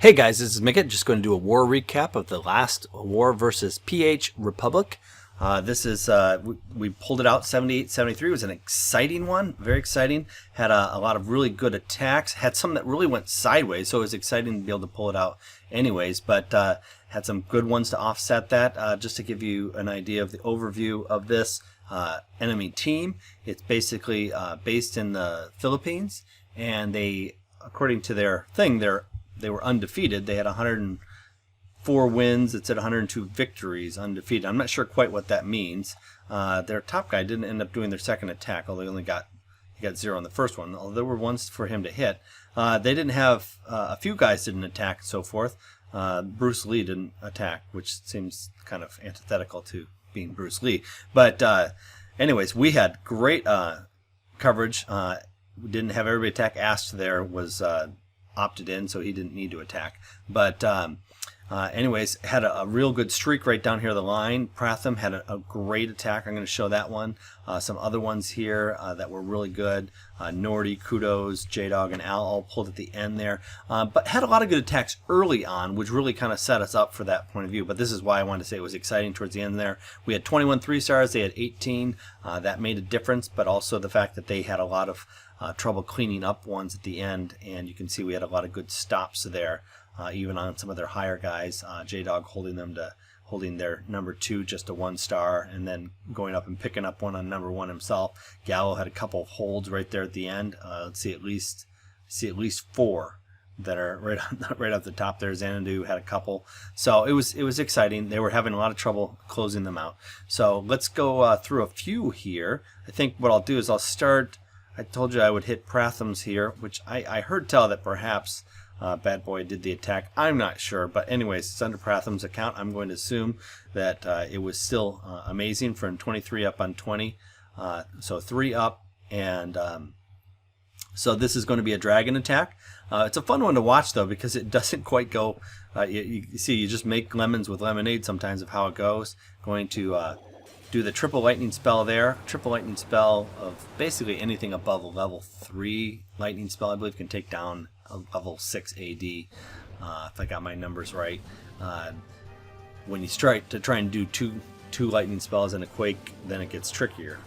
Hey guys, this is Mycket. Just going to do a war recap of the last war versus PH Republic. This is, we pulled it out 78-73. It was an exciting one, very exciting. Had a lot of really good attacks. Had some that really went sideways, so it was exciting to be able to pull it out anyways. But had some good ones to offset that. Just to give you an idea of the overview of this enemy team, it's basically based in the Philippines, and they, according to their thing, they were undefeated. They had 104 wins. It said 102 victories, undefeated. I'm not sure quite what that means. Their top guy didn't end up doing their second attack, although he got 0 on the first one. Although there were ones for him to hit. They didn't have a few guys didn't attack and so forth. Bruce Lee didn't attack, which seems kind of antithetical to being Bruce Lee. But anyways, we had great coverage. We didn't have everybody attack. Ast there was opted in, so he didn't need to attack. But anyways, had a real good streak right down here the line. Pratham had a great attack. I'm going to show that one. Some other ones here that were really good. Nordy, Kudos, J-Dog, and Al all pulled at the end there. But had a lot of good attacks early on, which really kind of set us up for that point of view. But this is why I wanted to say it was exciting towards the end there. We had 21 3-stars. They had 18. That made a difference, but also the fact that they had a lot of trouble cleaning up ones at the end, and you can see we had a lot of good stops there, even on some of their higher guys. J-Dog holding their number 2 just a 1-star, and then going up and picking up one on number 1 himself. Gallo had a couple of holds right there at the end. Let's see at least 4 that are right off the top there. Xanadu had a couple, so it was exciting. They were having a lot of trouble closing them out. So let's go through a few here. I think what I'll do is I'll start. I told you I would hit Pratham's here, which I heard tell that perhaps Bad Boy did the attack. I'm not sure, but anyways, it's under Pratham's account. I'm going to assume that it was still amazing from 23 up on 20. So 3 up, and so this is going to be a dragon attack. It's a fun one to watch, though, because it doesn't quite go. You see, you just make lemons with lemonade sometimes of how it goes. Going to do the triple lightning spell there. Triple lightning spell of basically anything above a level 3 lightning spell, I believe, can take down a level 6 AD, if I got my numbers right. When you try and do two lightning spells and a quake, then it gets trickier.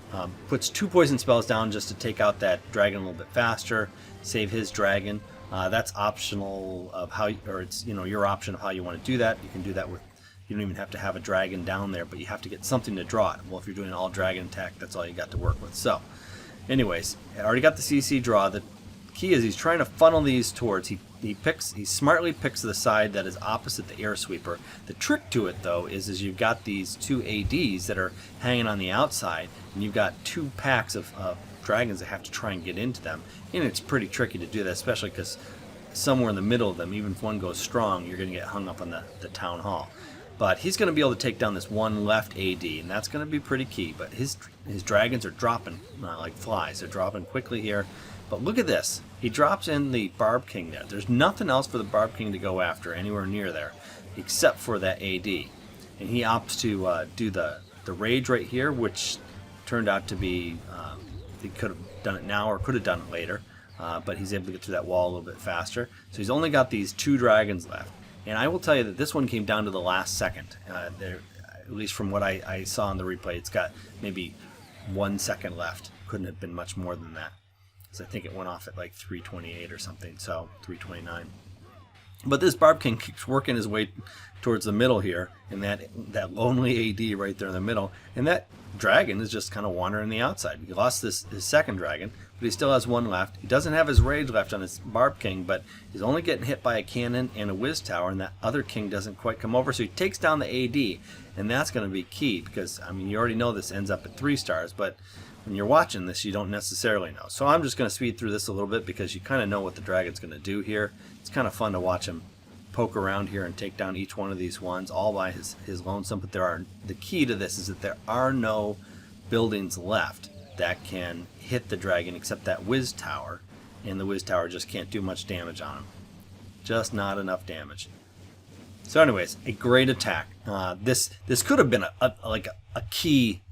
Puts 2 poison spells down just to take out that dragon a little bit faster, save his dragon. That's optional of how, or it's your option of how you want to do that. You can do that with. You don't even have to have a dragon down there, but you have to get something to draw it. Well, if you're doing an all-dragon attack, that's all you got to work with. So, anyways, I already got the CC draw. The key is he's trying to funnel these towards. He smartly picks the side that is opposite the air sweeper. The trick to it, though, is you've got these 2 ADs that are hanging on the outside, and you've got 2 packs of dragons that have to try and get into them. And it's pretty tricky to do that, especially because somewhere in the middle of them, even if one goes strong, you're going to get hung up on the town hall. But he's going to be able to take down this one left AD, and that's going to be pretty key. But his dragons are dropping like flies. They're dropping quickly here. But look at this. He drops in the Barb King there. There's nothing else for the Barb King to go after anywhere near there, except for that AD. And he opts to do the Rage right here, which turned out to be, he could have done it now or could have done it later. But he's able to get through that wall a little bit faster. So he's only got these 2 dragons left. And I will tell you that this one came down to the last second. There, at least from what I saw in the replay, it's got maybe 1 second left. Couldn't have been much more than that. So I think it went off at like 3:28 or something, so 3:29. But this Barb King keeps working his way towards the middle here, and that lonely AD right there in the middle. And that dragon is just kind of wandering the outside. He lost his second dragon, but he still has 1 left. He doesn't have his rage left on his Barb King, but he's only getting hit by a cannon and a whiz tower, and that other king doesn't quite come over. So he takes down the AD, and that's going to be key because, I mean, you already know this ends up at 3 stars, but when you're watching this, you don't necessarily know. So I'm just going to speed through this a little bit because you kind of know what the dragon's going to do here. It's kind of fun to watch him poke around here and take down each one of these ones all by his lonesome. But the key to this is that there are no buildings left that can hit the dragon except that whiz tower, and the whiz tower just can't do much damage on him. Just not enough damage. So anyways, a great attack. This could have been a key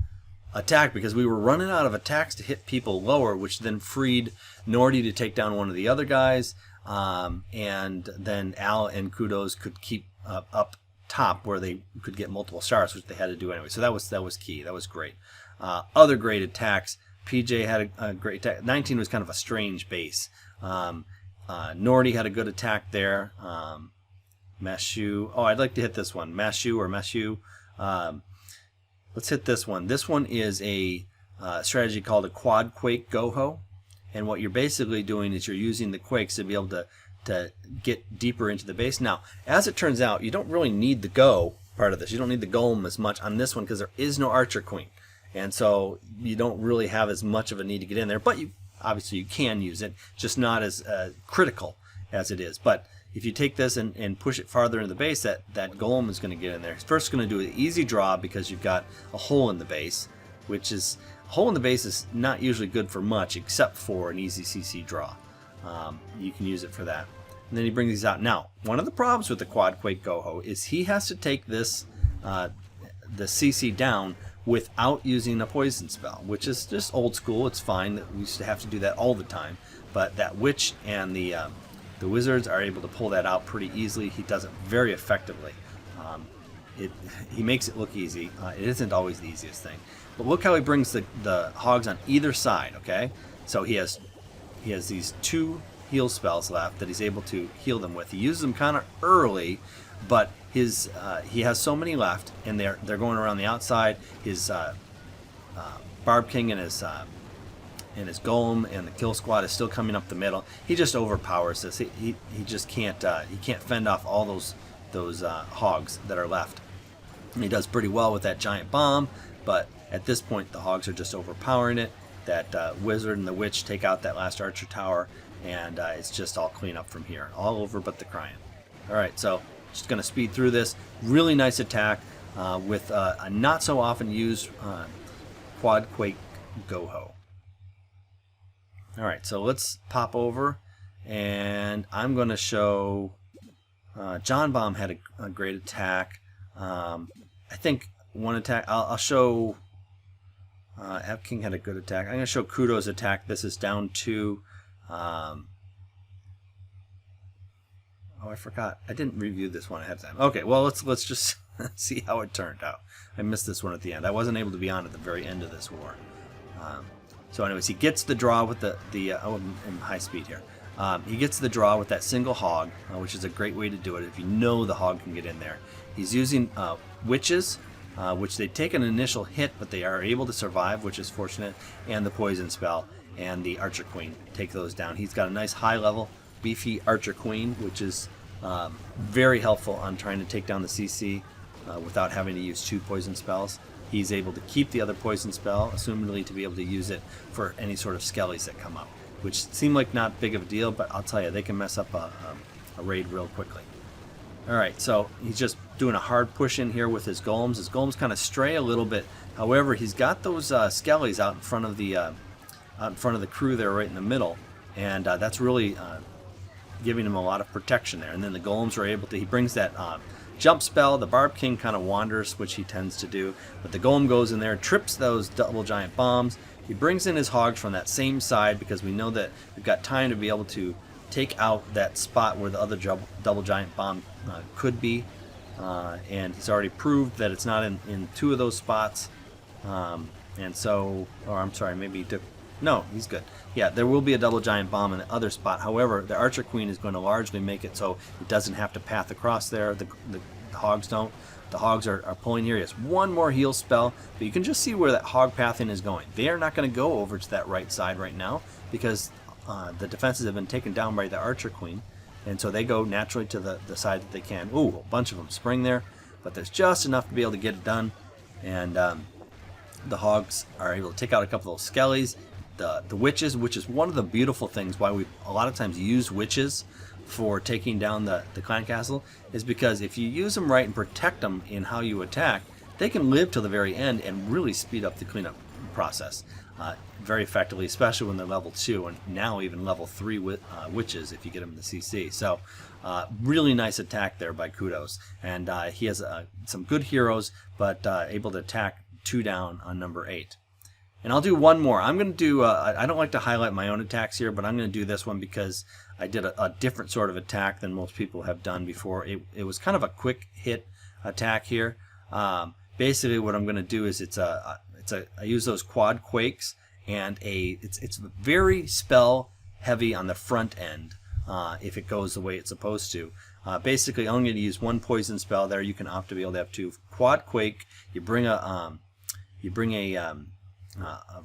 attack because we were running out of attacks to hit people lower, which then freed Nordy to take down one of the other guys. and then Al and Kudos could keep up top where they could get multiple stars, which they had to do anyway. So that was key. That was great. Other great attacks. PJ had a great attack. 19 was kind of a strange base. Nordy had a good attack there. Mashiu. Oh, I'd like to hit this one. Mashiu. Let's hit this one. This one is a strategy called a quad quake go-ho. And what you're basically doing is you're using the quakes to be able to get deeper into the base. Now, as it turns out, you don't really need the go part of this. You don't need the golem as much on this one because there is no archer queen. And so you don't really have as much of a need to get in there. But obviously you can use it, just not as critical as it is. But if you take this and push it farther into the base, that golem is going to get in there. It's first going to do an easy draw because you've got a hole in the base, which is... hole in the base is not usually good for much except for an easy CC draw. You can use it for that. And then he brings these out. Now, one of the problems with the Quad Quake Go-Ho is he has to take this the CC down without using a poison spell, which is just old school. It's fine. We used to have to do that all the time. But that witch and the wizards are able to pull that out pretty easily. He does it very effectively. He makes it look easy. It isn't always the easiest thing. But look how he brings the hogs on either side, okay? So he has these 2 heal spells left that he's able to heal them with. He uses them kind of early, but he has so many left, and they're going around the outside. His Barb King and his Golem and the Kill Squad is still coming up the middle. He just overpowers this. He just can't fend off all those hogs that are left. And he does pretty well with that giant bomb, but at this point the hogs are just overpowering it. That wizard and the witch take out that last archer tower, and it's just all clean up from here. All over but the crying. Alright, so just going to speed through this. Really nice attack with a not so often used Quad Quake Go-Ho. Alright, so let's pop over, and I'm going to show John Bomb had a great attack. I think one attack, I'll show F King had a good attack. I'm going to show Kudos' attack. This is down 2. Oh, I forgot. I didn't review this one ahead of time. Okay, well, let's just see how it turned out. I missed this one at the end. I wasn't able to be on at the very end of this war. So anyways, he gets the draw with the in high speed here. He gets the draw with that single hog, which is a great way to do it if you know the hog can get in there. He's using witches, which they take an initial hit, but they are able to survive, which is fortunate, and the poison spell and the archer queen take those down. He's got a nice high level beefy archer queen, which is very helpful on trying to take down the CC without having to use 2 poison spells. He's able to keep the other poison spell, assumedly to be able to use it for any sort of skellies that come up, which seem like not big of a deal, but I'll tell you, they can mess up a raid real quickly. Alright, so he's just doing a hard push in here with his golems. His golems kind of stray a little bit. However, he's got those skellies out in front of the crew there, right in the middle, and that's really giving him a lot of protection there. And then the golems are able to. He brings that jump spell. The Barb King kind of wanders, which he tends to do, but the golem goes in there, trips those double giant bombs. He brings in his hogs from that same side because we know that we've got time to be able to take out that spot where the other double giant bomb could be, and he's already proved that it's not in 2 of those spots, and so, or I'm sorry, maybe he took, no, he's good. Yeah, there will be a double giant bomb in the other spot. However, the archer queen is going to largely make it so it doesn't have to path across there. The hogs don't. The hogs are pulling here. He has 1 more heal spell, but you can just see where that hog pathing is going. They are not going to go over to that right side right now because the defenses have been taken down by the archer queen, and so they go naturally to the side that they can. Ooh, a bunch of them spring there, but there's just enough to be able to get it done, and the hogs are able to take out a couple of those skellies. The witches, which is one of the beautiful things why we a lot of times use witches for taking down the clan castle, is because if you use them right and protect them in how you attack, they can live till the very end and really speed up the cleanup process very effectively, especially when they're level 2 and now even level 3 witches if you get them in the CC. So really nice attack there by Kudos, and he has some good heroes, but able to attack 2 down on number 8. And I'll do one more. I'm going to do, I don't like to highlight my own attacks here, but I'm going to do this one because I did a different sort of attack than most people have done before. It was kind of a quick hit attack here. Basically what I'm going to do is I use those quad quakes, and it's very spell heavy on the front end if it goes the way it's supposed to. Basically, I'm going to use one poison spell there. You can opt to be able to have two. Quad quake. You bring a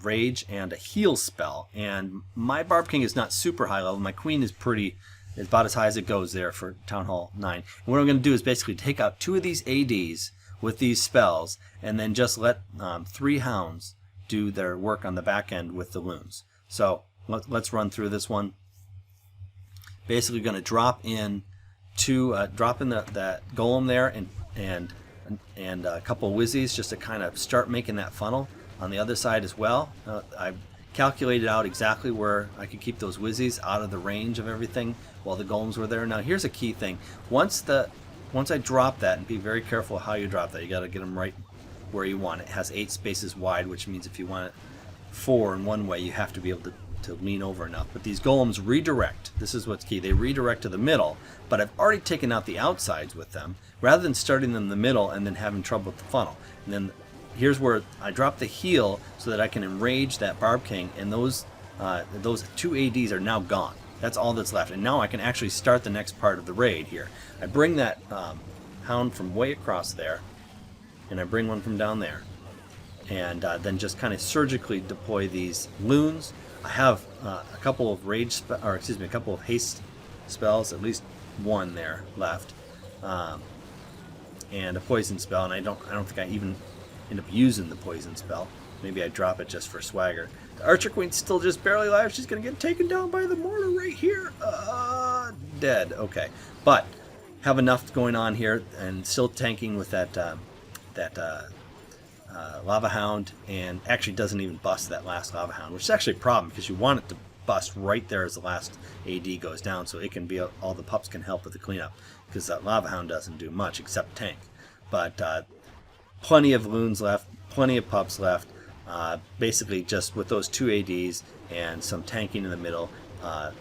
rage and a heal spell. And my Barb King is not super high level. My Queen is about as high as it goes there for Town Hall 9. And what I'm going to do is basically take out 2 of these ADs with these spells, and then just let 3 hounds do their work on the back end with the loons. So let's run through this one. Basically, going to drop in that golem there, and a couple of whizzies just to kind of start making that funnel on the other side as well. I calculated out exactly where I could keep those whizzies out of the range of everything while the golems were there. Now here's a key thing. Once I drop that, and be very careful how you drop that, you got to get them right where you want it. It has 8 spaces wide, which means if you want it 4 in one way, you have to be able to lean over enough. But these golems redirect. This is what's key. They redirect to the middle, but I've already taken out the outsides with them, rather than starting them in the middle and then having trouble with the funnel. And then here's where I drop the heal so that I can enrage that Barb King, and those 2 ADs are now gone. That's all that's left. And now I can actually start the next part of the raid here. I bring that hound from way across there, and I bring one from down there. And then just kind of surgically deploy these loons. I have a couple of a couple of haste spells, at least one there left, and a poison spell. And I don't think I even end up using the poison spell. Maybe I drop it just for swagger. The Archer Queen's still just barely alive. She's gonna get taken down by the mortar right here. Dead. Okay, but have enough going on here, and still tanking with that Lava Hound, and actually doesn't even bust that last Lava Hound, which is actually a problem because you want it to bust right there as the last AD goes down, so it can be all the pups can help with the cleanup, because that Lava Hound doesn't do much except tank. But plenty of loons left, plenty of pups left. Basically, just with those 2 ADs and some tanking in the middle,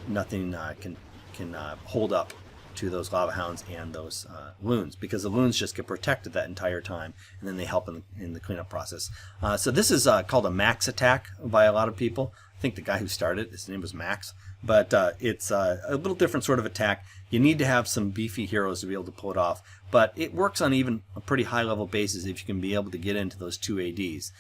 nothing can hold up to those Lava Hounds and those loons, because the loons just get protected that entire time, and then they help in the cleanup process. So this is called a max attack by a lot of people. I think the guy who started, his name was Max, but it's a little different sort of attack. You need to have some beefy heroes to be able to pull it off, but it works on even a pretty high level basis if you can be able to get into those 2 ADs.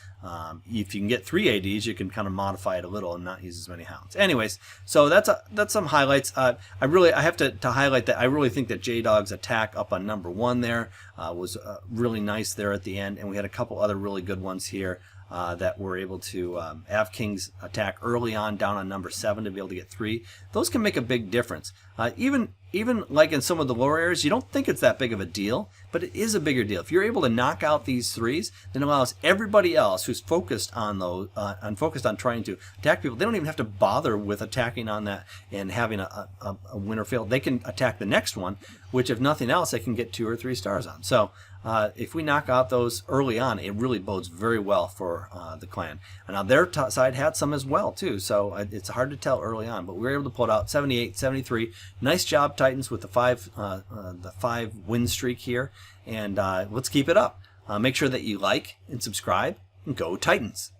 If you can get 3 ADs, you can kind of modify it a little and not use as many hounds. Anyways, so that's some highlights. I have to highlight that I really think that J-Dog's attack up on number 1 there was really nice there at the end, and we had a couple other really good ones here. That were able to have King's attack early on down on number 7 to be able to get 3. Those can make a big difference. Even like in some of the lower areas, you don't think it's that big of a deal, but it is a bigger deal. If you're able to knock out these 3s, then it allows everybody else who's focused on those, focused on trying to attack people. They don't even have to bother with attacking on that and having a win or fail. They can attack the next one, which if nothing else, they can get 2 or 3 stars on. So if we knock out those early on, it really bodes very well for the clan. And now their side had some as well too, so it's hard to tell early on, but we were able to pull it out 78, 73. Nice job, Titans, with the 5 win streak here, and let's keep it up. Make sure that you like and subscribe, and go Titans.